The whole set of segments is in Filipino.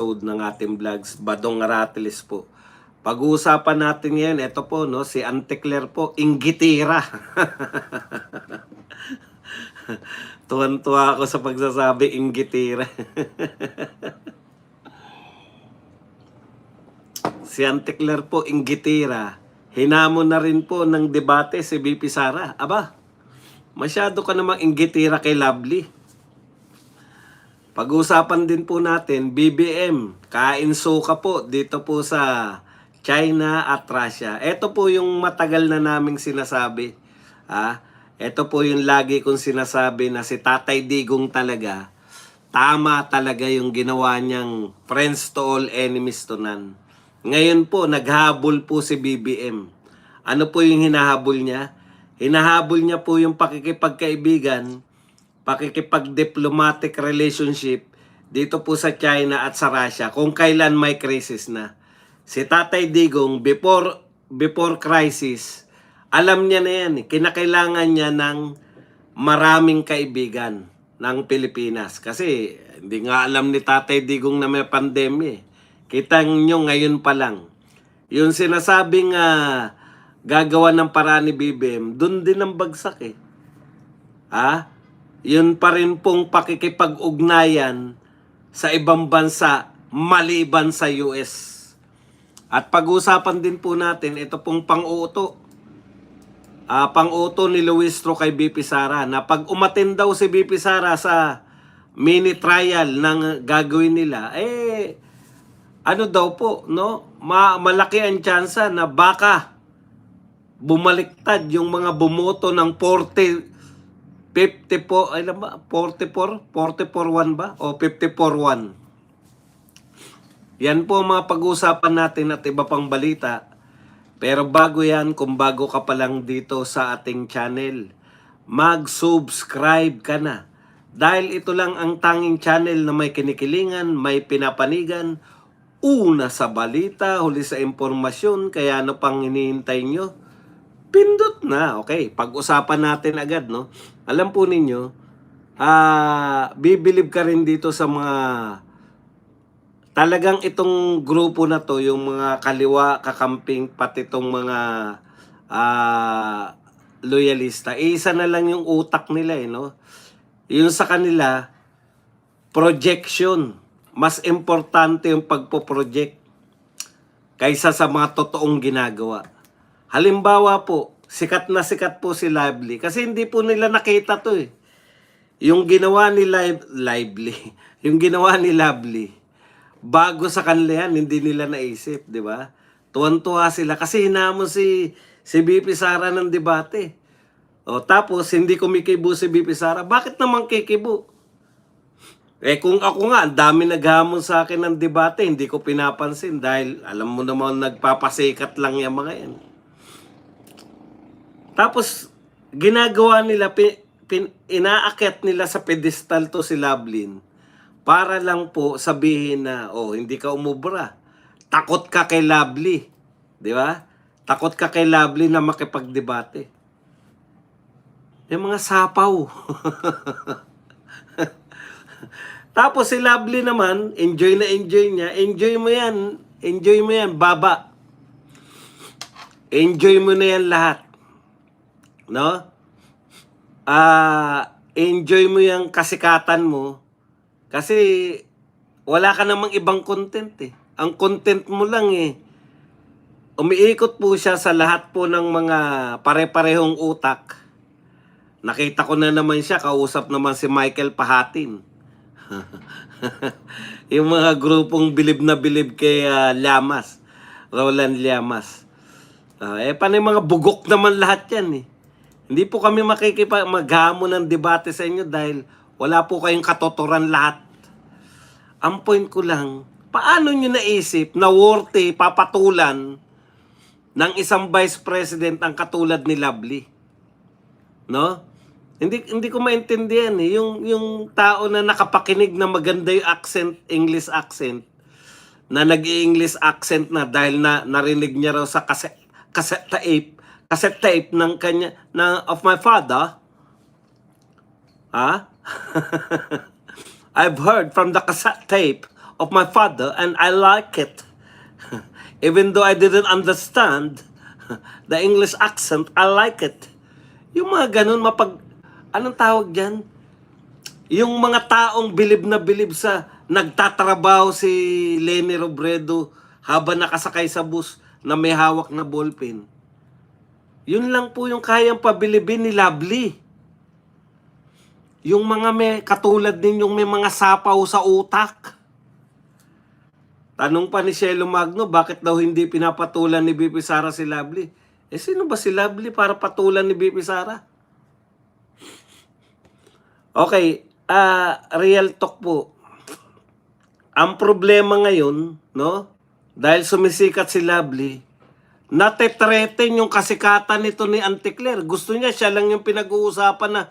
ng ating vlogs, Badong Aratiles po. Pag-uusapan natin ngayon, ito po, no, si Auntie Claire po, inggitira. Tuwan-tuwa ako sa pagsasabi, inggitira. Si Auntie Claire po, inggitira. Hinamon na rin po ng debate si VP Sara. Aba, masyado ka namang inggitira kay Lovely. Pag-usapan din po natin, BBM, kain suka po dito po sa China at Russia. Ito po yung matagal na naming sinasabi. Ito po yung lagi kong sinasabi na si Tatay Digong talaga, tama talaga yung ginawa niyang friends to all, enemies to none. Ngayon po, naghabol po si BBM. Ano po yung hinahabol niya? Hinahabol niya po yung pakikipagkaibigan, pakikipag-diplomatic relationship dito po sa China at sa Russia kung kailan may crisis na. Si Tatay Digong, before crisis, alam niya na yan. Kinakailangan niya ng maraming kaibigan ng Pilipinas. Kasi hindi nga alam ni Tatay Digong na may pandemya. Kita nyo ngayon pa lang. Yung sinasabing gagawa ng paraan ni BBM, dun din ang bagsak eh. Yun pa rin pong pakikipag-ugnayan sa ibang bansa maliban sa US. At pag-usapan din po natin, ito pong pang-uto. Pang-uto ni Luis Tro kay BP Sara na pag umatin daw si BP Sara sa mini trial ng gagawin nila, ano daw po, no? Malaki ang tsansa na baka bumaliktad yung mga bumoto ng 44-1 ba? O 54-1. Yan po mga pag-uusapan natin at iba pang balita. Pero bago yan, kung bago ka pa lang dito sa ating channel, mag-subscribe ka na. Dahil ito lang ang tanging channel na may kinikilingan, may pinapanigan, una sa balita, huli sa impormasyon, kaya ano pang hinihintay nyo? Pindot na. Okay, pag-usapan natin agad, no? Alam po ninyo, bibilib ka rin dito sa mga talagang itong grupo na to, yung mga kaliwa, kakamping, pati itong mga loyalista. Isa na lang yung utak nila, no? Yung sa kanila, projection. Mas importante yung pagpo-project kaysa sa mga totoong ginagawa. Halimbawa po, sikat po si Lively kasi hindi po nila nakita to eh. Yung ginawa ni Lively, yung ginawa ni Lovely, bago sa kanila yan, hindi nila naisip, di ba? Tuwan-tuwa sila kasi hinamon si BP Sara ng debate. Tapos hindi kumikibo si BP Sara. Bakit naman kikibo? Kung ako nga, ang dami naghamon sa akin ng debate, hindi ko pinapansin dahil alam mo naman nagpapasikat lang yung mga yan. Tapos, ginagawa nila, inaakyat nila sa pedestal to si Lovelyn para lang po sabihin na, hindi ka umubra. Takot ka kay Lovely. Di ba? Takot ka kay Lovely na makipagdebate. Yung mga sapaw. Tapos si Lovely naman, enjoy na enjoy niya. Enjoy mo yan, baba. Enjoy mo na yan lahat. No? Enjoy mo yung kasikatan mo. Kasi wala ka namang ibang content eh. Ang content mo lang umiikot po siya sa lahat po ng mga pare-parehong utak. Nakita ko na naman siya, kausap naman si Michael Pahatin. Yung mga grupong bilib na bilib kay Llamas, Roland Llamas. Paano yung mga bugok naman lahat yan eh. Hindi po kami maghamon ng debate sa inyo dahil wala po kayong katotoran lahat. Ang point ko lang, paano nyo naisip na worthy papatulan ng isang vice president ang katulad ni Lovely? No? Hindi ko maintindihan eh. Yung tao na nakapakinig na maganda yung accent, English accent, na nag-i-English accent na dahil narinig niya raw sa cassette tape ng kanya, of my father. I've heard from the cassette tape of my father and I like it. Even though I didn't understand the English accent, I like it. Yung mga ganun, anong tawag dyan? Yung mga taong bilib na bilib sa nagtatrabaho si Leni Robredo habang nakasakay sa bus na may hawak na ballpen. Yun lang po yung kayang pabilibin ni Lovely. Yung mga may katulad din yung may mga sapaw sa utak. Tanong pa ni Shelo Magno, bakit daw hindi pinapatulan ni BP Sara si Lovely? Sino ba si Lovely para patulan ni BP Sara? Okay, real talk po. Ang problema ngayon, no? Dahil sumisikat si Lovely, natetreten yung kasikatan nito ni Auntie Claire. Gusto niya, siya lang yung pinag-uusapan na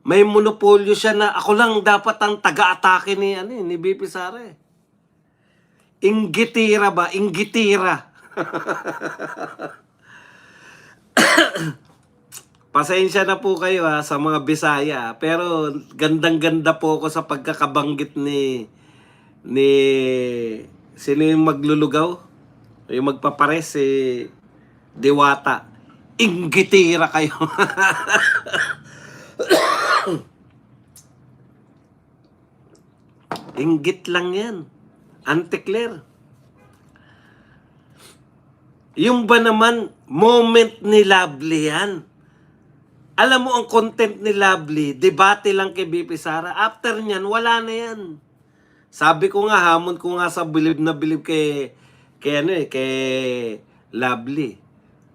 may monopolyo siya na ako lang dapat ang taga-atake ni BP Sara. Inggitira ba? Inggitira. Pasensya na po kayo sa mga Bisaya. Pero gandang-ganda po ako sa pagkakabanggit ni sino yung maglulugaw? Yung magpapares si Diwata. Inggitira kayo. Inggit lang yan. Auntie Claire. Yung ba naman, moment ni Lovely yan. Alam mo ang content ni Lovely, debate lang kay BP Sara. After nyan, wala na yan. Sabi ko nga, hamon ko nga sa bilib na bilib kay Lovely.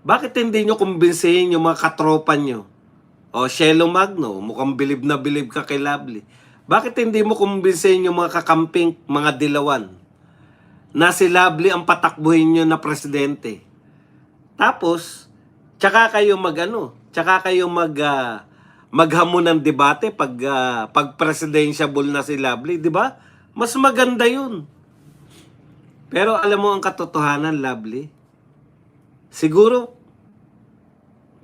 Bakit hindi nyo kumbinsihin yung mga katropa nyo? O Shelo Magno, mukhang bilib na bilib ka kay Lovely. Bakit hindi mo kumbinsihin yung mga kakamping, mga dilawan, na si Lovely ang patakbuhin nyo na presidente? Tapos, tsaka kayo maghamon ng debate pag presidentiable na si Lovely, di ba? Mas maganda yun. Pero alam mo ang katotohanan, Lovely? Siguro,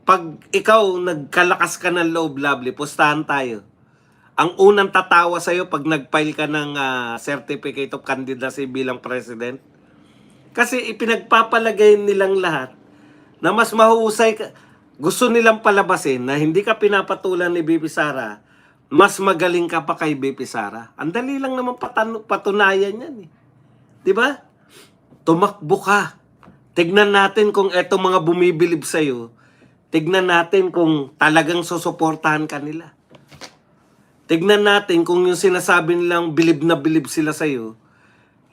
pag ikaw nagkalakas ka ng loob, Lovely, pustahan tayo. Ang unang tatawa sa'yo pag nag-file ka ng certificate of candidacy bilang president. Kasi ipinagpapalagay nilang lahat na mas mahusay ka. Gusto nilang palabasin na hindi ka pinapatulan ni BP Sara, mas magaling ka pa kay BP Sara. Ang dali lang naman patunayan yan. Di ba? Tumakbo ka. Tignan natin kung etong mga bumibilib sa'yo, tignan natin kung talagang susuportahan ka nila. Tignan natin kung yung sinasabi nilang bilib na bilib sila sa'yo,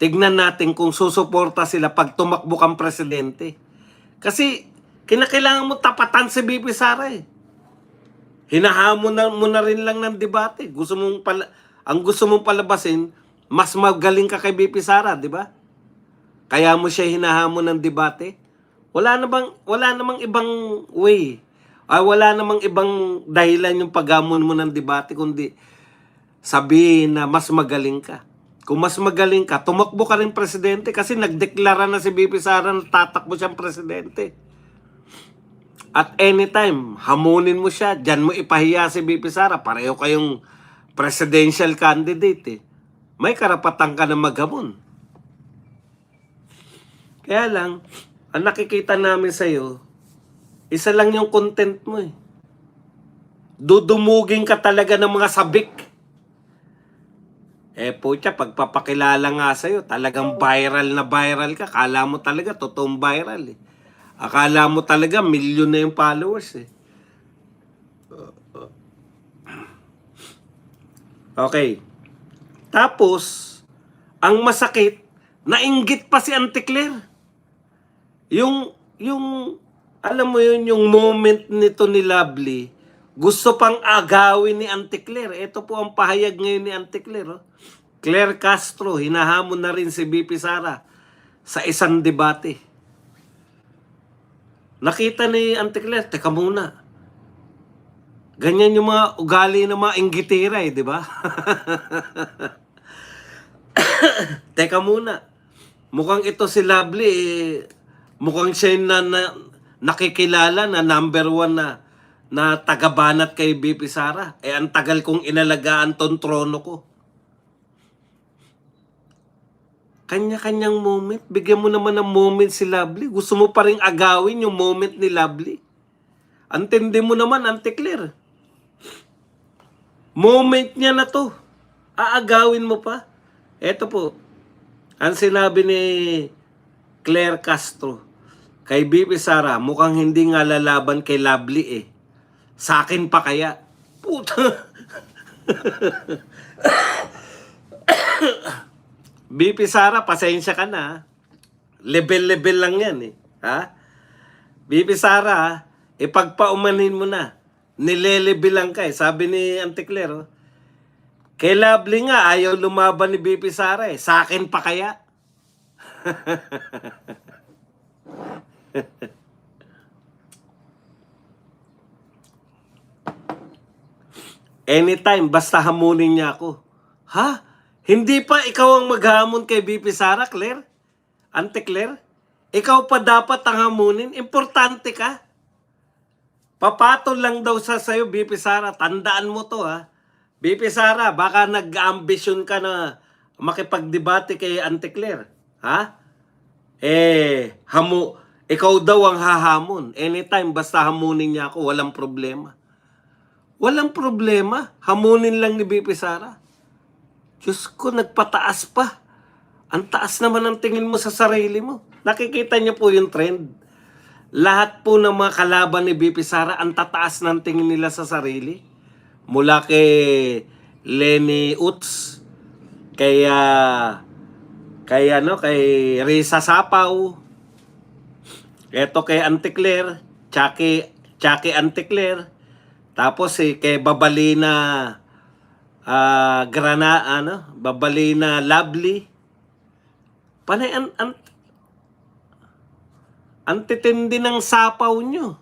tignan natin kung susuporta sila pag tumakbo kang presidente. Kasi kinakailangan mo tapatan si BP Sara Hinahamon mo na rin lang ng debate. Ang gusto mong palabasin, mas magaling ka kay BP Sara, di ba? Kaya mo siya hinahamon ng debate. Wala namang ibang way. Wala namang ibang dahilan yung paghamon mo ng debate kundi sabihin na mas magaling ka. Kung mas magaling ka, tumakbo ka rin presidente kasi nagdeklara na si BP Sara na tatakbo siyang presidente. At anytime, hamunin mo siya, dyan mo ipahiya si BP Sara, pareho kayong presidential candidate May karapatan ka na maghamon. Kaya lang, ang nakikita namin sa'yo, isa lang yung content mo Dudumugin ka talaga ng mga sabik. Putya, pagpapakilala nga sa'yo, talagang viral na viral ka. Akala mo talaga, totoong viral Akala mo talaga, milyon na yung followers Okay. Tapos, ang masakit, nainggit pa si Auntie Claire. Yung, alam mo yun, yung moment nito ni Lovely, gusto pang agawin ni Auntie Claire. Ito po ang pahayag ngayon ni Auntie Claire. Claire Castro, hinahamon na rin si BP Sara sa isang debate. Nakita ni Auntie Claire, teka muna. Ganyan yung mga ugali ng mga inggitira di ba? Teka muna. Mukhang ito si Lovely, mukhang siya na nakikilala na number 1 na tagabanat kay BP Sara. Ang tagal kong inalagaan tong trono ko. Kanya-kanyang moment. Bigyan mo naman ng moment si Lovely. Gusto mo pa rin agawin yung moment ni Lovely. Antindi mo naman, Auntie Claire. Moment niya na to. Aagawin mo pa. Eto po, ang sinabi ni Claire Castro kay BP Sara, mukhang hindi nga lalaban kay Lovely eh. Sa akin pa kaya. Puta. BP Sara, pasensya ka na. Level-level lang yan eh. Ha? BP Sara, ipagpaumanin mo na. Nilelevel lang ka eh. Sabi ni Auntie Claire, oh, kay Lovely nga, ayaw lumaban ni BP Sara eh. Sa akin pa kaya? Anytime, basta hamunin niya ako. Ha? Hindi pa ikaw ang maghamon kay BP Sara, Claire? Auntie Claire? Ikaw pa dapat ang hamunin? Importante ka? Papatol lang daw sa sayo, BP Sara. Tandaan mo to, ha? BP Sara, baka nag-ambisyon ka na makipagdebate kay Auntie Claire. Ha? Ikaw daw ang hahamon. Anytime, basta hamunin niya ako, walang problema. Walang problema. Hamunin lang ni BP Sara. Diyos ko, nagpataas pa. Ang taas naman ang tingin mo sa sarili mo. Nakikita niyo po yung trend. Lahat po ng mga kalaban ni BP Sara, ang tataas ng tingin nila sa sarili. Mula kay Lenny Utz, kay Risa Sapaw, eto kay Auntie Claire, Chucky Auntie Claire, tapos kay Babalina Babalina Lovely. Panay ang titindi ng sapaw nyo.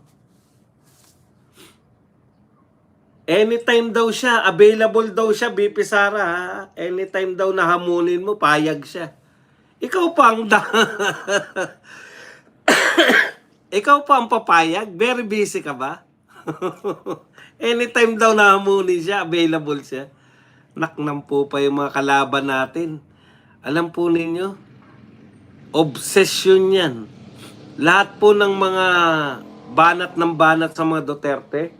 Anytime daw siya, available daw siya, BP Sara, ha? Anytime daw na hamunin mo, payag siya. Ikaw pa ang ikaw pa ang papayag? Very busy ka ba? Anytime daw na hamunin siya, available siya. Naknam po pa yung mga kalaban natin. Alam po ninyo, obsession yan. Lahat po ng mga banat sa mga Duterte,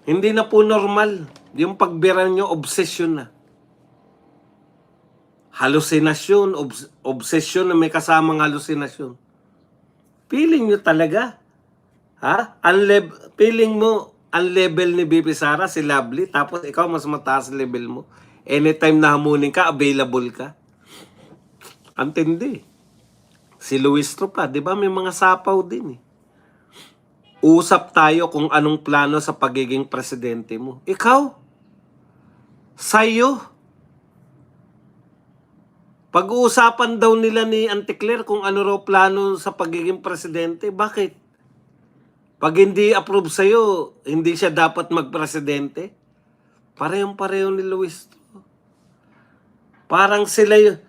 hindi na po normal. Yung pagbira nyo, obsession na. Halusinasyon, obsession na may kasamang halusinasyon. Feeling nyo talaga. Ha? Feeling mo, ang level ni BP Sara, si Lovely, tapos ikaw mas mataas level mo. Anytime na hamunin ka, available ka. Antindi. Si Luis Tropa, di ba may mga sapaw din eh. Usap tayo kung anong plano sa pagiging presidente mo. Ikaw? Sa'yo? Pag-uusapan daw nila ni Auntie Claire kung ano raw plano sa pagiging presidente. Bakit? Pag hindi approve sa'yo, hindi siya dapat magpresidente? Parehong-pareho ni Luis. Parang sila yung,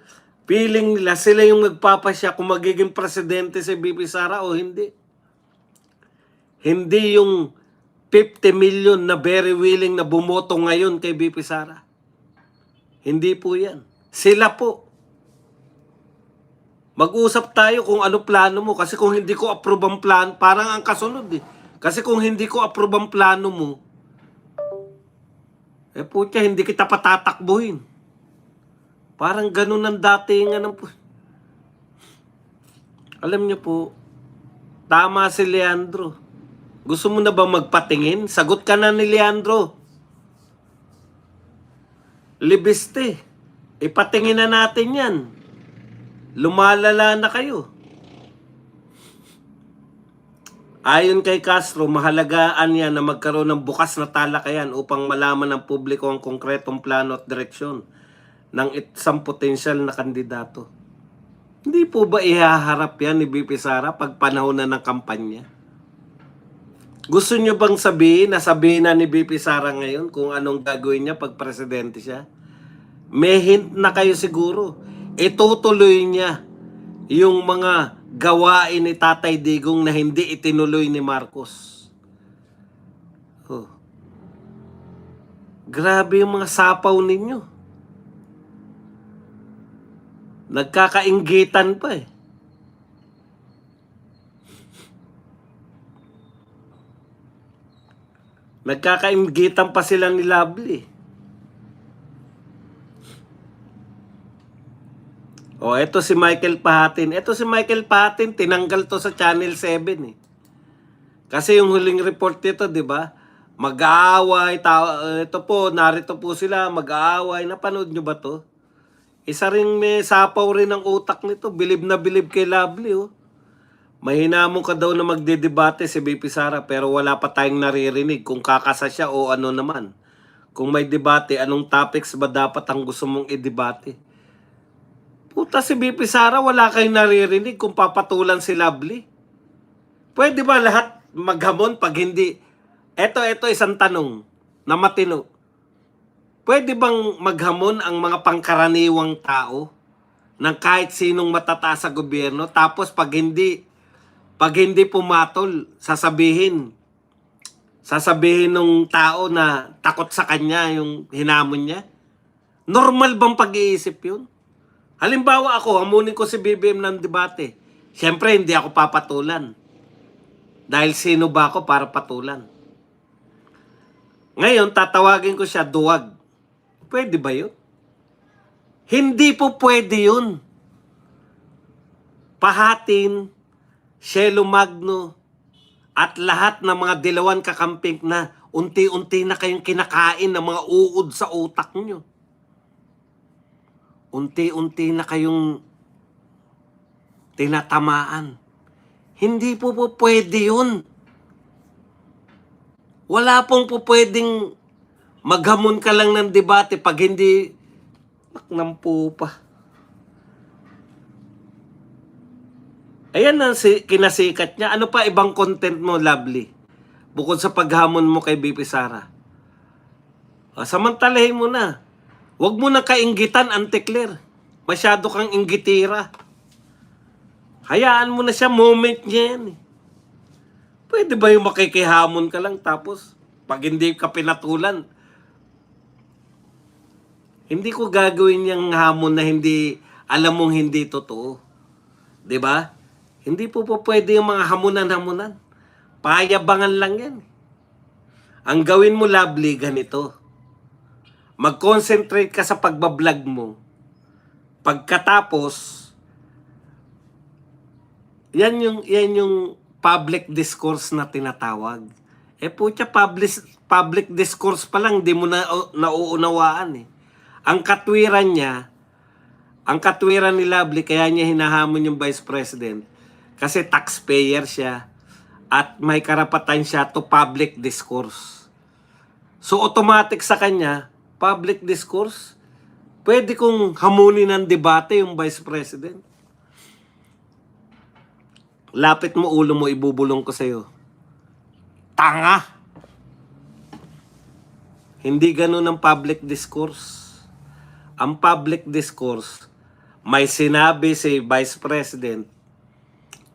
feeling nila, sila yung magpapasya kung magiging presidente si BP Sara o hindi. Hindi yung 50 million na very willing na bumoto ngayon kay BP Sara. Hindi po yan. Sila po. Mag-usap tayo kung ano plano mo. Kasi kung hindi ko approve ang plano, parang ang kasunod eh. Kasi kung hindi ko approve ang plano mo, putya, hindi kita patatakbuhin. Parang ganun ang datingan ng... Alam niyo po, tama si Leandro. Gusto mo na ba magpatingin? Sagot ka na ni Leandro. Libiste. Ipatingin na natin yan. Lumalala na kayo. Ayon kay Castro, mahalagaan yan na magkaroon ng bukas na talakayan upang malaman ng publiko ang konkretong plano at direksyon ng isang potensyal na kandidato. Hindi po ba ihaharap yan ni BP Sara pag panahon na ng kampanya? Gusto nyo bang sabihin na ni BP Sara ngayon kung anong gagawin niya pag presidente siya? May hint na kayo siguro. Itutuloy niya yung mga gawain ni Tatay Digong na hindi itinuloy ni Marcos. Oh. Grabe yung mga sapaw ninyo. Nagkakainggitan pa eh. Nagkakainggitan pa sila ni Lovely. O, eto si Michael Pahatin. Eto si Michael Pahatin, tinanggal to sa Channel 7 eh. Kasi yung huling report nito, di ba? Mag-aaway, ito po, narito po sila, mag-aaway. Napanood nyo ba to? Isa ring may sapaw rin ang utak nito. Bilib na bilib kay Lovely, oh. Mahinamon ka daw na magdedebate si BP Sara, pero wala pa tayong naririnig kung kakasa siya o ano naman. Kung may debate, anong topics ba dapat ang gusto mong i-debate? Puta, si BP Sara, wala kayong naririnig kung papatulan si Lovely. Pwede ba lahat maghamon pag hindi? Ito, isang tanong na matino. Pwede bang maghamon ang mga pangkaraniwang tao ng kahit sinong matataas sa gobyerno, tapos pag hindi pumatol, sasabihin ng tao na takot sa kanya yung hinamon niya? Normal bang pag-iisip yun? Halimbawa ako, hamunin ko si BBM ng debate. Siyempre, hindi ako papatulan. Dahil sino ba ako para patulan? Ngayon, tatawagin ko siya duwag. Pwede ba yun? Hindi po pwede yun. Pahatin, Shelo Magno, at lahat ng mga dilawan kakamping na unti-unti na kayong kinakain ng mga uod sa utak nyo. Unti-unti na kayong tinatamaan. Hindi po pwede yun. Wala pong pwedeng maghamon ka lang ng debate pag hindi naknampo pa. Ayan ang kinasikat niya. Ano pa ibang content mo, Lovely? Bukod sa paghamon mo kay BP Sara. Samantalahin mo na. Huwag mo na kainggitan, Auntie Claire. Masyado kang inggitira. Hayaan mo na siya, moment niya yan. Pwede ba yung makikihamon ka lang tapos pag hindi ka pinatulan, hindi ko gagawin yung hamon na hindi, alam mong hindi totoo. 'Di ba? Hindi po pwede yung mga hamunan-hamunan. Payabangan lang yan. Ang gawin mo, Lovely, ganito. Mag-concentrate ka sa pagbablog mo. Pagkatapos, yan yung public discourse na tinatawag. Putya, public discourse pa lang, di mo na nauunawaan eh. Ang katwiran ni Lovely, kaya niya hinahamon yung Vice President, kasi taxpayer siya at may karapatan siya to public discourse. So automatic sa kanya, public discourse, pwede kong hamunin ng debate yung Vice President. Lapit mo ulo mo, ibubulong ko sa'yo. Tanga! Hindi ganun ang public discourse. Ang public discourse, may sinabi si Vice President,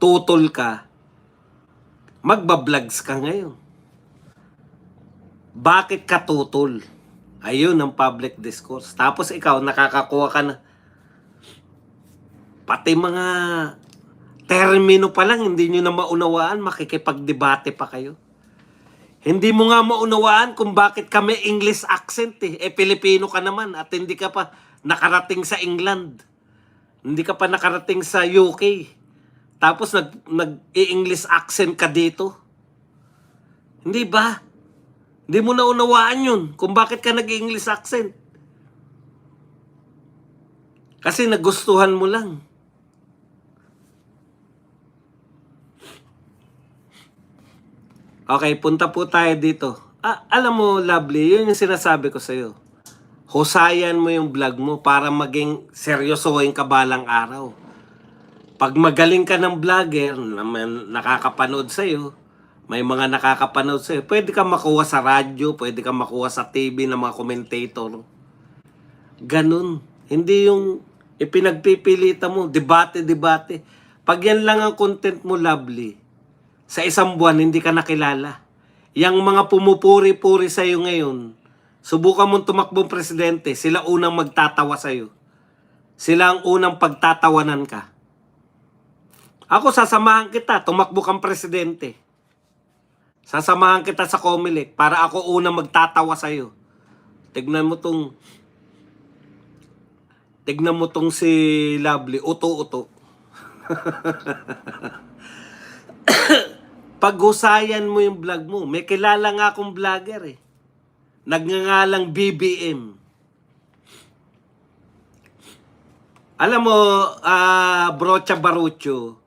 tutol ka, magbablogs ka ngayon. Bakit ka tutol? Ayun ang public discourse. Tapos ikaw, nakakakuha ka na. Pati mga termino pa lang, hindi nyo na maunawaan, makikipagdebate pa kayo. Hindi mo nga maunawaan kung bakit kami English accent eh. Pilipino ka naman at hindi ka pa nakarating sa England. Hindi ka pa nakarating sa UK. Tapos nag-i-English accent ka dito. Hindi ba? Hindi mo naunawaan yun kung bakit ka nag-i-English accent. Kasi nagustuhan mo lang. Okay, punta po tayo dito. Alam mo, Lovely, yun yung sinasabi ko sa'yo. Husayan mo yung vlog mo para maging seryosohin ka balang araw. Pag magaling ka ng vlogger, nakakapanood sa'yo, may mga nakakapanood sa'yo, pwede ka makuha sa radyo, pwede ka makuha sa TV ng mga commentator. Ganun. Hindi yung ipinagpipilita mo, debate. Pag yan lang ang content mo, Lovely, sa isang buwan, hindi ka nakilala. Yang mga pumupuri-puri sa'yo ngayon, subukan mong tumakbong presidente, sila unang magtatawa sa'yo. sila ang unang pagtatawanan ka. Ako, sasamahan kita, tumakbo kang presidente. Sasamahan kita sa Comelec para ako unang magtatawa sa'yo. Tignan mo tong si Lovely, uto-uto. Paghusayan mo yung vlog mo. May kilala nga akong vlogger eh. Nagngangalang BBM. Alam mo, Brocha Barucho,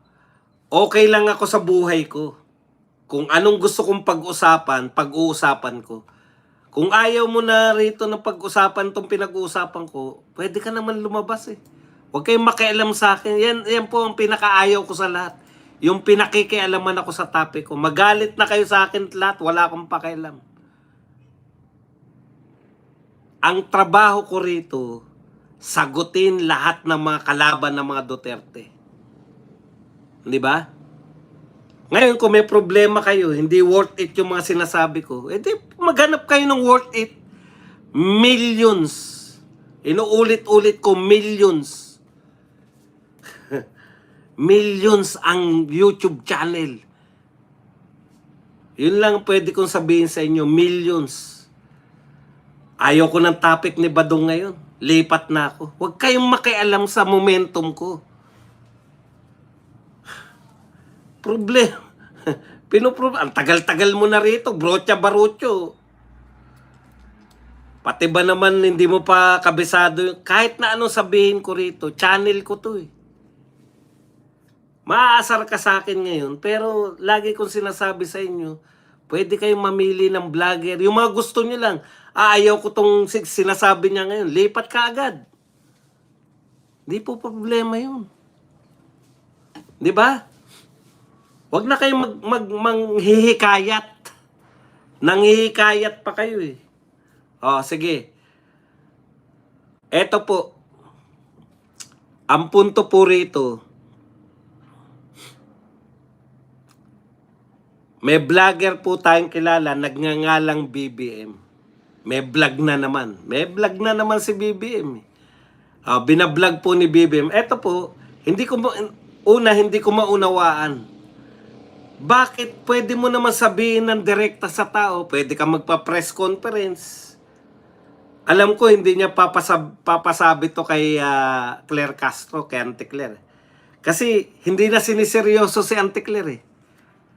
okay lang ako sa buhay ko. Kung anong gusto kong pag-usapan, pag-uusapan ko. Kung ayaw mo na rito na pag-usapan tong pinag-uusapan ko, pwede ka naman lumabas eh. Huwag kayong makialam sa akin. Yan po ang pinakaayaw ko sa lahat. Yung pinakikialaman ako sa topic ko. Magalit na kayo sa akin lahat, wala akong pakialam. Ang trabaho ko rito, sagutin lahat ng mga kalaban ng mga Duterte. Di ba? Ngayon, kung may problema kayo, hindi worth it yung mga sinasabi ko, edi maghanap kayo ng worth it. Millions. Inuulit-ulit ko, millions. Millions ang YouTube channel. Yun lang pwede kong sabihin sa inyo, millions. Ayaw ko ng topic ni Badong ngayon. Lipat na ako. Huwag kayong makialam sa momentum ko. Problema. Ang tagal-tagal mo na rito, Brocha Barucho. Pati ba naman hindi mo pa kabisado, kahit na anong sabihin ko rito, channel ko to eh. Maaasar ka sa akin ngayon, pero lagi kong sinasabi sa inyo, pwede kayong mamili ng vlogger. Yung mga gusto nyo lang, ayaw ko tong sinasabi niya ngayon, lipat ka agad. Di po problema yun. Di ba? Huwag na kayong manghihikayat. Nanghihikayat pa kayo eh. O, sige. Eto po. Ang punto po rito, may vlogger po tayong kilala, nagngangalang BBM. May vlog na naman. May vlog na naman si BBM. Binablog po ni BBM. Eto po, hindi ko maunawaan. Bakit pwede mo naman sabihin ng direkta sa tao? Pwede ka magpa-press conference. Alam ko hindi niya papasabi to kay Claire Castro, kay Auntie Claire. Kasi hindi na siniseryoso si Auntie Claire eh.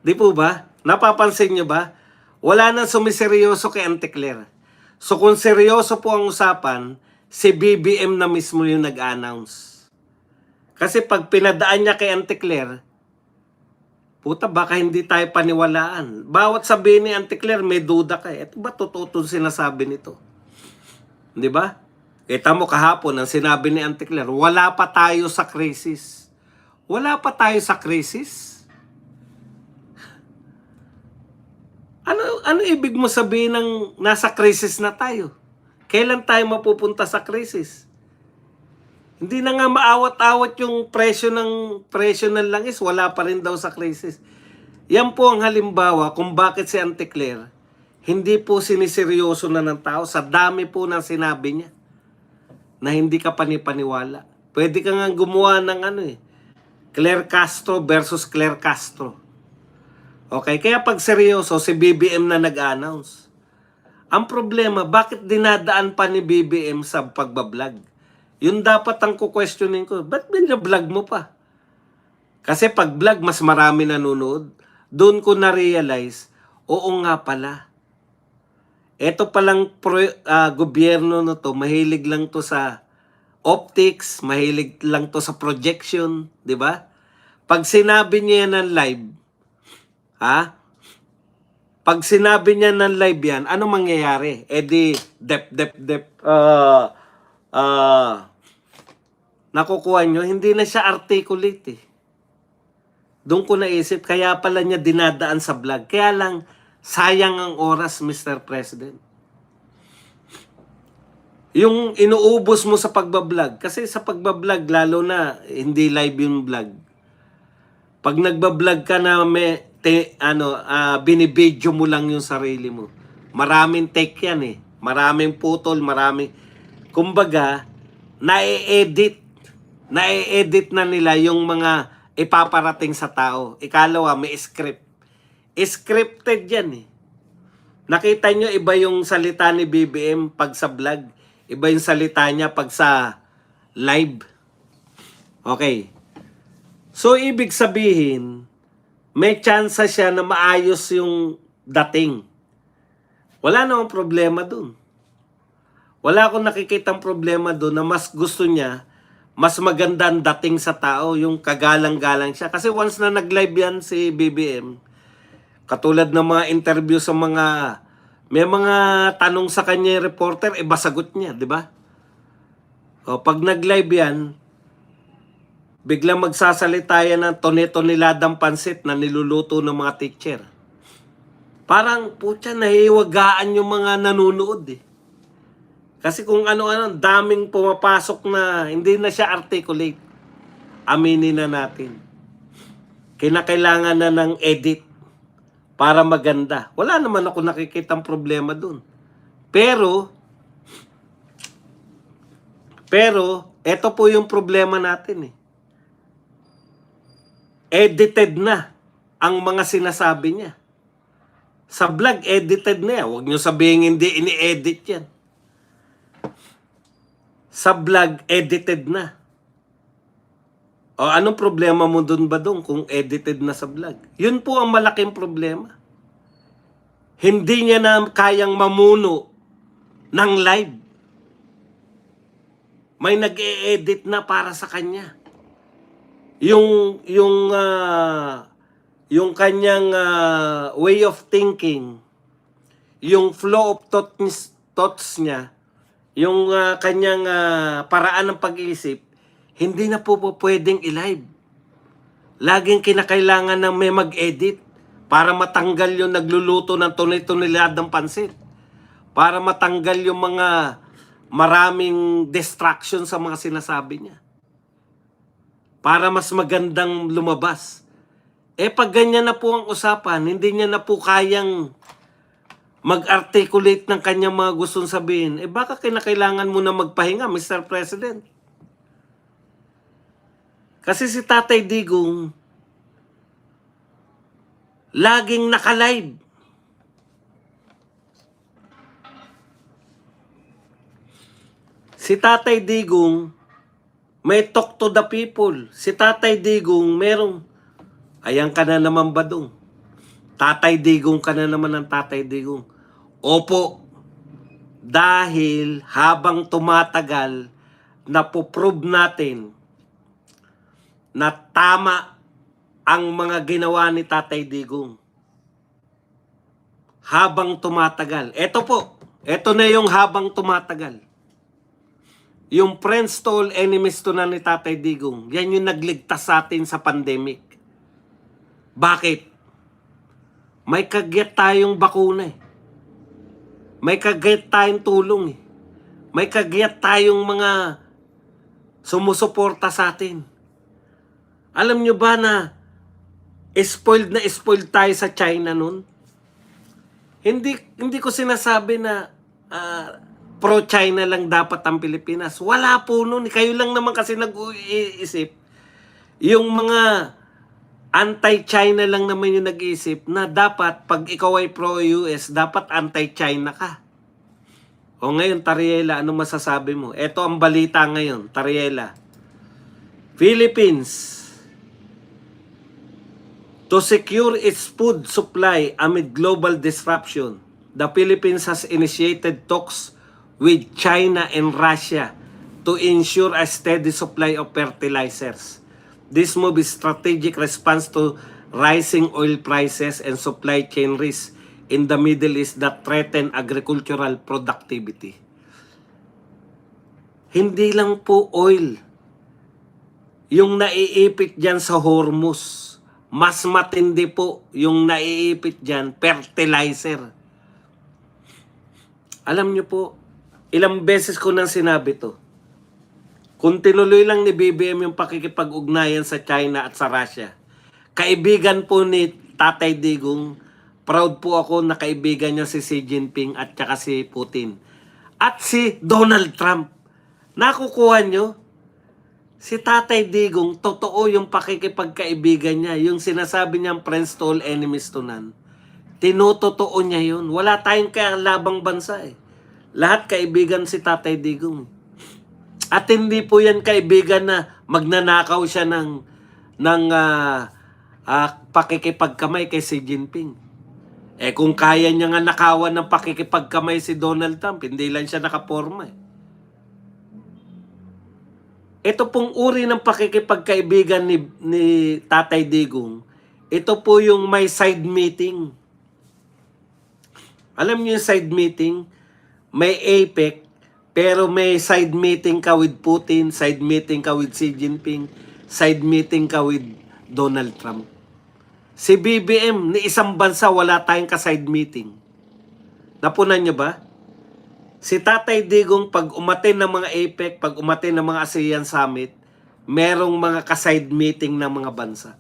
Di po ba? Napapansin niyo ba? Wala nang sumiseryoso kay Auntie Claire. So kung seryoso po ang usapan, si BBM na mismo yung nag-announce. Kasi pag pinadaan niya kay Auntie Claire, puta, baka hindi tayo paniwalaan. Bawat sabihin ni Auntie Claire, may duda ka. Ito ba totoo itong sinasabi nito? Di ba? Kita mo kahapon, ang sinabi ni Auntie Claire, wala pa tayo sa krisis. Wala pa tayo sa krisis? Ano ibig mo sabihin ng nasa krisis na tayo? Kailan tayo mapupunta sa krisis? Hindi na nga maawat-awat yung presyo ng langis, wala pa rin daw sa krisis. Yan po ang halimbawa kung bakit si Auntie Claire hindi po siniseryoso na ng tao sa dami po ng sinabi niya na hindi ka panipaniwala. Pwede ka nga gumawa ng Claire Castro versus Claire Castro. Okay, kaya pag seryoso, si BBM na nag-announce. Ang problema, bakit dinadaan pa ni BBM sa pagbablog? Yun dapat ang kukwestiyonin ko. Ba't binablog mo pa? Kasi pag vlog, mas marami nanonood. Doon ko na-realize, oo nga pala. Ito palang gobyerno na to, mahilig lang to sa optics, mahilig lang to sa projection, di ba? Pag sinabi niya ng live, pag sinabi niya ng live yan, ano mangyayari? Nakukuha nyo, hindi na siya articulate eh. Doon ko naisip, kaya pala niya dinadaan sa vlog. Kaya lang, sayang ang oras, Mr. President. Yung inuubos mo sa pagbablog, kasi sa pagbablog, lalo na hindi live yung vlog. Pag nagbablog ka na binibidyo mo lang yung sarili mo. Maraming take yan eh. Maraming putol, kumbaga, na-edit. na-edit na nila yung mga ipaparating sa tao. Ikalawa, may script. Scripted yan eh. Nakita nyo, iba yung salita ni BBM pag sa vlog. Iba yung salita niya pag sa live. Okay. So, ibig sabihin, may chance siya na maayos yung dating. Wala namang problema dun. Wala akong nakikitang problema dun na mas gusto niya, mas maganda ang dating sa tao, yung kagalang-galang siya. Kasi once na nag-live yan si BBM, katulad ng mga interview sa mga, may mga tanong sa kanya yung reporter, iba sagot niya, di ba? O, pag nag-live yan, biglang magsasalita yan ng tone-toneladang pansit na niluluto ng mga teacher. Parang, putya, nahiwagaan yung mga nanonood eh. Kasi kung ano-ano, daming pumapasok na hindi na siya articulate. Aminin na natin. Kinakailangan na ng edit para maganda. Wala naman ako nakikitang problema dun. Pero, eto po yung problema natin eh. Edited na ang mga sinasabi niya. Sa vlog, edited na yan. Huwag niyo sabihin hindi ini-edit yan. Sa vlog, edited na. O anong problema mo dun ba dun kung edited na sa vlog? Yun po ang malaking problema. Hindi niya na kayang mamuno ng live. May nag-e-edit na para sa kanya. Yung kanyang way of thinking, yung flow of thoughts niya, yung kanyang paraan ng pag-iisip, hindi na po pwedeng i-live. Laging kinakailangan na may mag-edit para matanggal yung nagluluto ng tunay-tuniladang pansit. Para matanggal yung mga maraming distraction sa mga sinasabi niya. Para mas magandang lumabas. Pag ganyan na po ang usapan, hindi niya na po kayang mag-articulate ng kanyang mga gustong sabihin, baka kinakailangan mo na magpahinga, Mr. President. Kasi si Tatay Digong, laging naka-live. Si Tatay Digong, may talk to the people. Si Tatay Digong, merong, ayan ka na naman ba dong? Tatay Digong ka na naman ng Tatay Digong. Opo, dahil habang tumatagal, napoprove natin na tama ang mga ginawa ni Tatay Digong. Habang tumatagal. Ito po, ito na yung habang tumatagal. Yung friends to all, enemies to none ni Tatay Digong, yan yung nagligtas sa atin sa pandemic. Bakit? May kagyat tayong bakuna eh. May kagyat tayong tulong eh. May kagyat tayong mga sumusuporta sa atin. Alam nyo ba na spoiled tayo sa China nun? Hindi ko sinasabi na pro-China lang dapat ang Pilipinas. Wala po nun. Kayo lang naman kasi nag-iisip. Yung mga anti-China lang naman yung nag-iisip na dapat pag ikaw ay pro-US, dapat anti-China ka. O ngayon, Tariela, ano masasabi mo? Ito ang balita ngayon, Tariela. Philippines, to secure its food supply amid global disruption, the Philippines has initiated talks with China and Russia to ensure a steady supply of fertilizers. This move is strategic response to rising oil prices and supply chain risks in the Middle East that threaten agricultural productivity. Hindi lang po oil yung naiipit dyan sa Hormuz. Mas matindi po yung naiipit dyan, fertilizer. Alam nyo po, ilang beses ko nang sinabi to. Kung tinuloy lang ni BBM yung pakikipag-ugnayan sa China at sa Russia, kaibigan po ni Tatay Digong, proud po ako na kaibigan niya si Xi Jinping at saka si Putin. At si Donald Trump. Nakukuha nyo? Si Tatay Digong, totoo yung pakikipagkaibigan niya. Yung sinasabi niyang friends to all, enemies to none. Tinototoo niya yun. Wala tayong kalabang bansa eh. Lahat kaibigan si Tatay Digong. At hindi po yan kaibigan na magnanakaw siya ng pakikipagkamay kay Xi Jinping. Eh kung kaya niya nga nakawan ng pakikipagkamay si Donald Trump, hindi lang siya nakaporma eh. Ito pong uri ng pakikipagkaibigan ni Tatay Digong, ito po yung may side meeting. Alam niyo yung side meeting? May APEC, pero may side meeting ka with Putin, side meeting ka with Xi Jinping, side meeting ka with Donald Trump. Si BBM, ni isang bansa wala tayong ka-side meeting. Napunan niyo ba? Si Tatay Digong, pag umatin ng mga APEC, pag umatin ng mga ASEAN Summit, merong mga ka-side meeting ng mga bansa.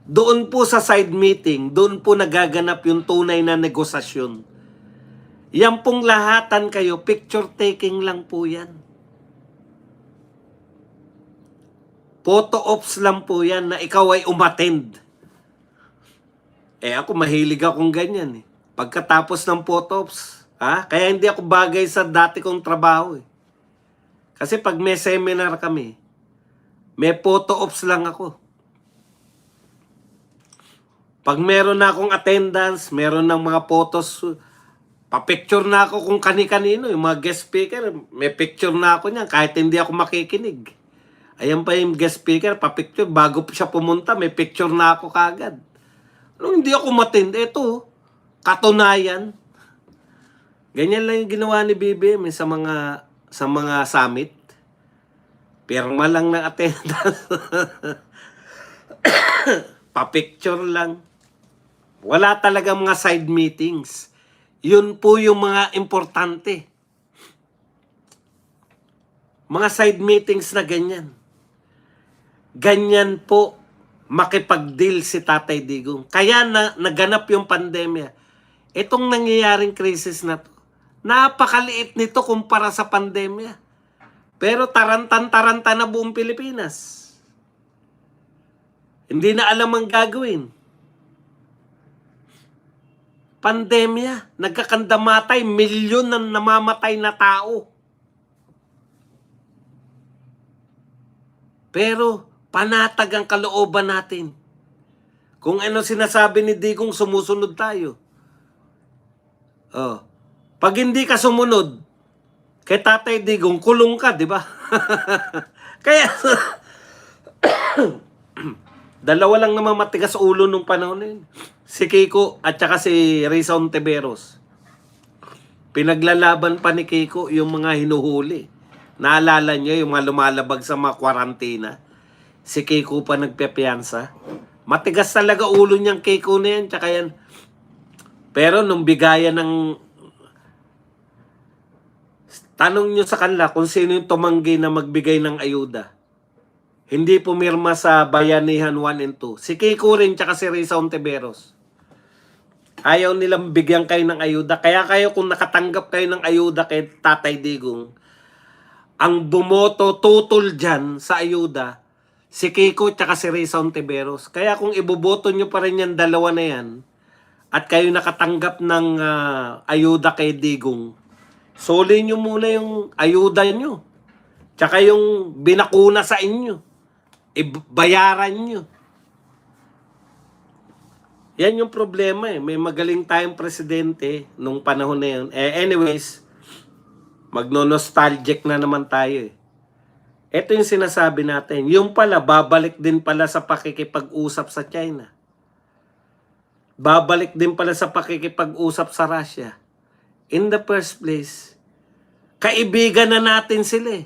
Doon po sa side meeting, doon po nagaganap yung tunay na negosasyon. Yan pong lahatan kayo, picture taking lang po yan. Photo ops lang po yan na ikaw ay umattend. Eh ako mahilig akong ganyan eh. Pagkatapos ng photo ops, kaya hindi ako bagay sa dati kong trabaho eh. Kasi pag may seminar kami, may photo ops lang ako. Pag meron na akong attendance, meron ng mga photos, pa-picture na ako kung kani-kanino, yung mga guest speaker, may picture na ako niyan kahit hindi ako makikinig. Ayan pa yung guest speaker, pa-picture, bago siya pumunta, may picture na ako kagad. Ano, hindi ako matindi. Ito, katunayan. Ganyan lang yung ginawa ni BBM sa mga summit. Pirma lang ng attendance. Pa-picture lang. Wala talaga mga side meetings. Yun po yung mga importante. Mga side meetings na ganyan. Ganyan po makipag-deal si Tatay Digong. Kaya naganap yung pandemya. Itong nangyayaring krisis na to, napakaliit nito kumpara sa pandemya. Pero tarantan-taranta na buong Pilipinas. Hindi na alam ang gagawin. Pandemya, nagkakandamatay, milyon na namamatay na tao. Pero panatag ang kalooban natin. Kung ano sinasabi ni Digong, sumusunod tayo. Pag hindi ka sumunod, kay Tatay Digong, kulong ka, di ba? Kaya, dalawa lang naman matigas ulo nung panahon na yun. Si Kiko at saka si Risa Ontiveros. Pinaglalaban pa ni Kiko yung mga hinuhuli. Naalala niyo yung mga lumalabag sa mga kwarantina? Si Kiko pa nagpepiyansa. Matigas talaga ulo niyang Kiko na yan. Tsaka yan. Pero nung bigayan ng... Tanong niyo sa kanila kung sino yung tumanggi na magbigay ng ayuda. Hindi pumirma sa Bayanihan 1 and 2. Si Kiko rin tsaka si Risa Ontiveros. Ayaw nilang bigyan kayo ng ayuda. Kaya kayo kung nakatanggap kayo ng ayuda kay Tatay Digong, ang bumoto tutol dyan sa ayuda, si Kiko tsaka si Risa Ontiveros. Kaya kung iboboto nyo pa rin yan, dalawa na yan, at kayo nakatanggap ng ayuda kay Digong, soli nyo muna yung ayuda nyo. Tsaka yung binakuna sa inyo. Bayaran nyo. Yan yung problema eh. May magaling tayong presidente nung panahon na yun. Anyways, magno-nostalgic na naman tayo eh. Ito yung sinasabi natin. Yung pala, babalik din pala sa pakikipag-usap sa China. Babalik din pala sa pakikipag-usap sa Russia. In the first place, kaibigan na natin sila eh.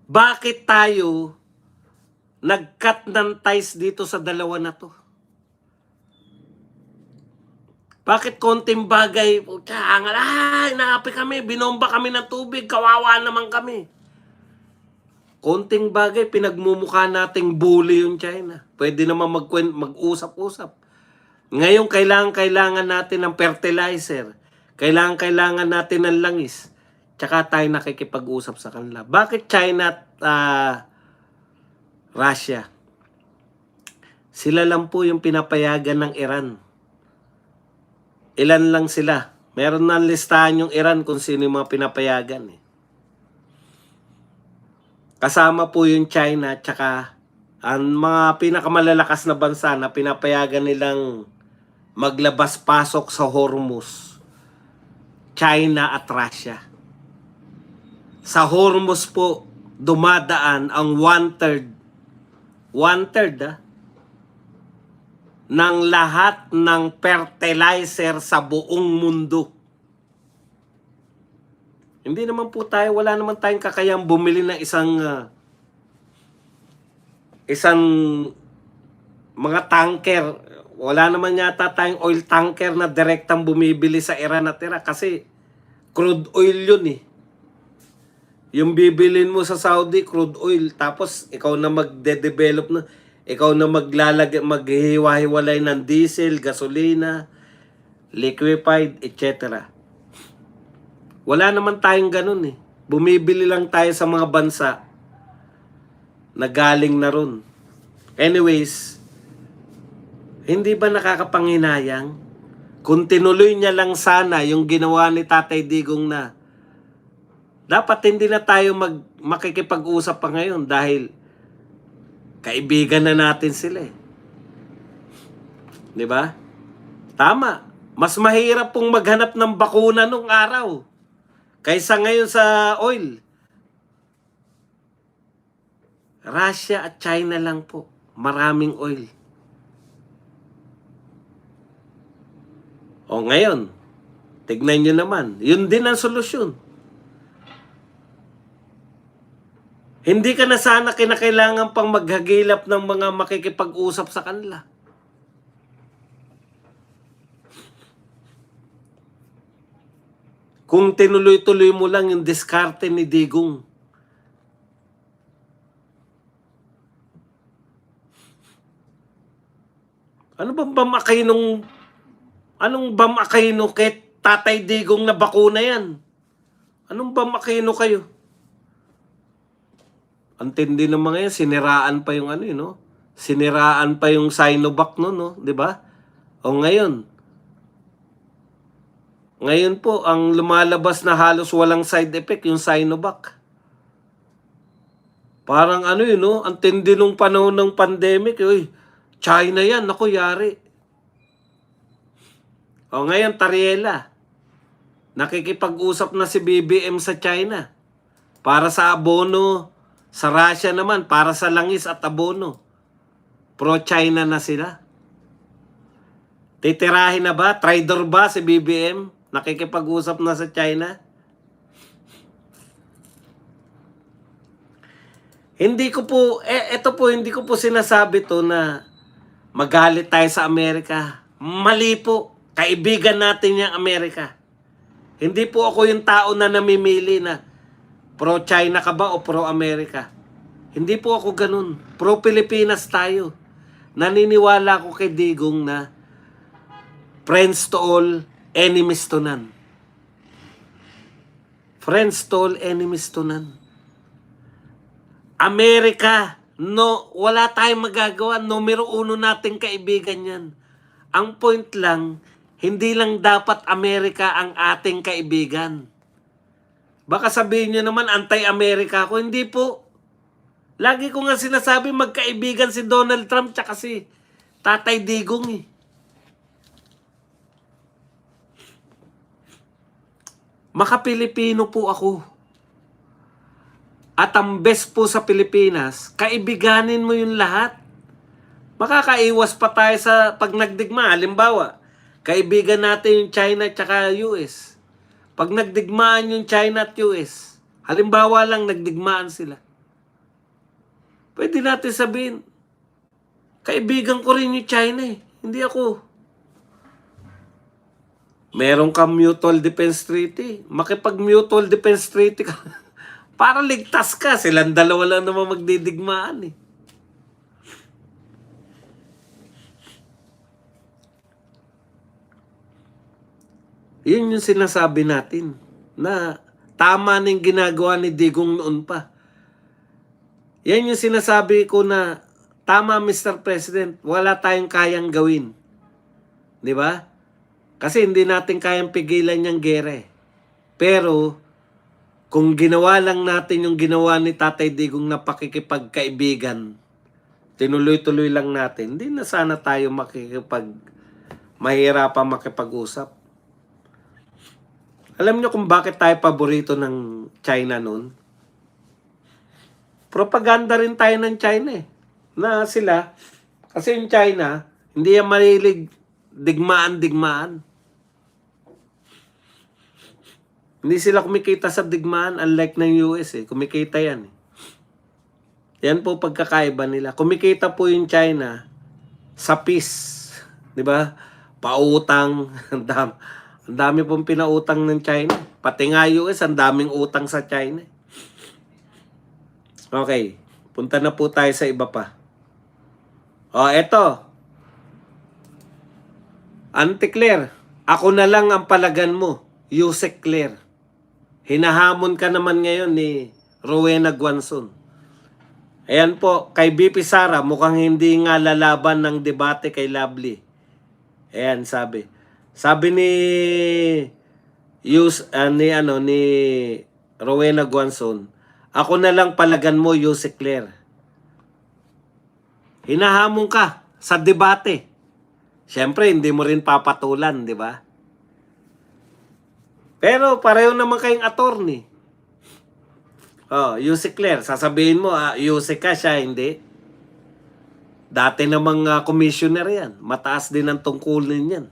Bakit tayo nag-cut ng ties dito sa dalawa na to? Bakit konting bagay, naapi kami, binomba kami ng tubig, kawawa naman kami. Konting bagay, pinagmumukha nating bully yung China. Pwede naman mag-usap-usap. Ngayon, kailangan natin ng fertilizer. Kailangan natin ng langis. Tsaka tayo nakikipag-usap sa kanila. Bakit China Russia. Sila lang po yung pinapayagan ng Iran. Ilan lang sila. Meron na listahan yung Iran kung sino yung mga pinapayagan. Kasama po yung China tsaka ang mga pinakamalalakas na bansa na pinapayagan nilang maglabas-pasok sa Hormuz. China at Russia. Sa Hormuz po, dumadaan ang one-third ng lahat ng fertilizer sa buong mundo. Hindi naman po tayo, wala naman tayong kakayang bumili ng isang mga tanker. Wala naman yata tayong oil tanker na direktang bumibili sa Iran at Iraq kasi crude oil yun eh. Yung bibilin mo sa Saudi, crude oil, tapos ikaw na magde-develop na. Ikaw na maghihiwa-hiwalay ng diesel, gasolina, liquefied, etc. Wala naman tayong ganun eh. Bumibili lang tayo sa mga bansa na galing na ron. Anyways, hindi ba nakakapanghinayang? Kung tinuloy niya lang sana yung ginawa ni Tatay Digong na dapat hindi na tayo makikipag-usap pa ngayon dahil kaibigan na natin sila eh. 'Di ba? Tama. Mas mahirap pong maghanap ng bakuna nung araw kaysa ngayon sa oil. Russia at China lang po. Maraming oil. O ngayon, tignan nyo naman. Yun din ang solusyon. Hindi ka na sana kinakailangan pang maghagilap ng mga makikipag-usap sa kanila. Kung tinuloy-tuloy mo lang yung diskarte ni Digong. Anong bamakino kay Tatay Digong na bakuna yan? Anong bamakino kayo? Ang tindi ng mga yan, siniraan pa yung Siniraan pa yung Sinovac no, 'di ba? O ngayon po ang lumalabas na halos walang side effect yung Sinovac. Parang ang tindi nung panahon ng pandemic, China yan, naku, yari. O ngayon, Tariela, nakikipag-usap na si BBM sa China para sa abono. Sa Russia naman, para sa langis at abono. Pro-China na sila. Titirahin na ba? Traidor ba si BBM? Nakikipag-usap na sa China? Hindi ko po sinasabi to na magalit tayo sa Amerika. Mali po. Kaibigan natin yung Amerika. Hindi po ako yung tao na namimili na pro-China ka ba o pro-Amerika? Hindi po ako ganun. Pro-Pilipinas tayo. Naniniwala ko kay Digong na friends to all, enemies to none. Friends to all, enemies to none. Amerika, no, wala tayong magagawa. Numero 1 nating kaibigan yan. Ang point lang, hindi lang dapat Amerika ang ating kaibigan. Baka sabihin nyo naman, anti-Amerika ako. Hindi po. Lagi ko nga sinasabi, magkaibigan si Donald Trump tsaka si Tatay Digong eh. Maka-Pilipino po ako. At ang best po sa Pilipinas, kaibiganin mo yung lahat. Makakaiwas pa tayo sa pag nagdigma. Halimbawa, kaibigan natin yung China tsaka US. Pag nagdigmaan yung China at US, halimbawa lang nagdigmaan sila. Pwede natin sabihin, kaibigan ko rin yung China eh. Hindi ako. Meron kang mutual defense treaty. Makipag-mutual defense treaty ka. Para ligtas ka. Silang dalawa lang naman magdidigmaan eh. Yun yung sinasabi natin na tama na yung ginagawa ni Digong noon pa. Yan yung sinasabi ko na, tama Mr. President, wala tayong kayang gawin. Di ba? Kasi hindi natin kayang pigilan yung gera eh. Pero, kung ginawa lang natin yung ginawa ni Tatay Digong na pakikipagkaibigan, tinuloy-tuloy lang natin, hindi na sana tayo mahirapan makipag-usap. Alam nyo kung bakit tayo paborito ng China noon? Propaganda rin tayo ng China eh. Na sila, kasi yung China, hindi yan manilig digmaan-digmaan. Hindi sila kumikita sa digmaan, unlike ng US eh. Kumikita yan eh. Yan po pagkakaiba nila. Kumikita po yung China sa peace. Di ba? Pautang. Ang dami pong pinautang ng China. Pati nga US, ang daming utang sa China. Okay. Punta na po tayo sa iba pa. O, eto. Auntie Claire, ako na lang ang palagan mo. Yusek Claire. Hinahamon ka naman ngayon ni Rowena Guanzon. Ayan po, kay BP Sara, mukhang hindi nga lalaban ng debate kay Lovely. Ayan, sabi. Sabi ni ni Rowena Guanzon, ako na lang palagan mo, Yusek Claire. Hinahamon ka sa debate. Siyempre, hindi mo rin papatulan, di ba? Pero pareho naman kayong attorney. Oh, Yusek Claire, sasabihin mo, Yusek ka siya, hindi. Dati namang commissioner yan. Mataas din ang tungkulin yan.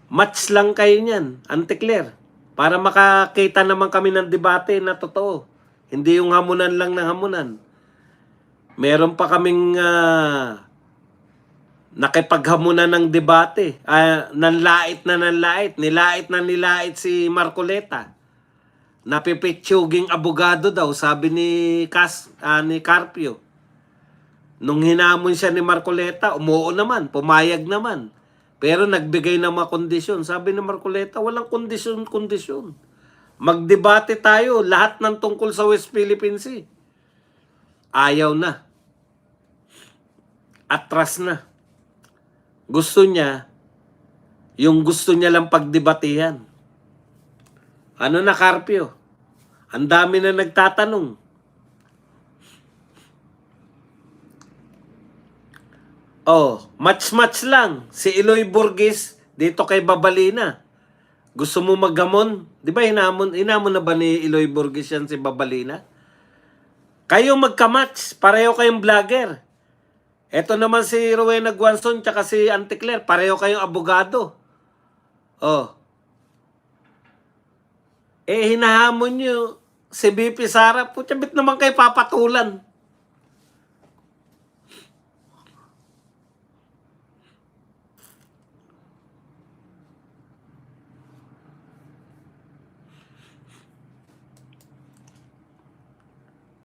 Match lang kayo niyan, Auntie Claire. Para makakita naman kami ng debate na totoo. Hindi yung hamunan lang ng hamunan. Meron pa kaming nakipaghamunan ng debate. Nanlait na nanlait. Nilait na nilait si Marcoleta. Napipitsuging abogado daw, sabi ni Carpio. Nung hinamon siya ni Marcoleta, umuo naman, pumayag naman. Pero nagbigay ng mga kondisyon. Sabi ni Marcoleta, walang kondisyon. Magdebate tayo, lahat ng tungkol sa West Philippine Sea. Ayaw na. Atras na. Gusto niya, yung gusto niya lang pagdebatihan. Ano na, Carpio? Ang dami na nagtatanong. Oh, match lang. Si Eloy Burgess dito kay Babalina. Gusto mo maggamon? Di ba hinamon na ba ni Eloy Burgess yan si Babalina? Kayo magkamatch. Pareho kayong vlogger. Eto naman si Rowena Guanzon tsaka si Auntie Claire. Pareho kayong abogado. Oh. Hinahamon nyo si BP Sara. Putya, bit naman kayo papatulan.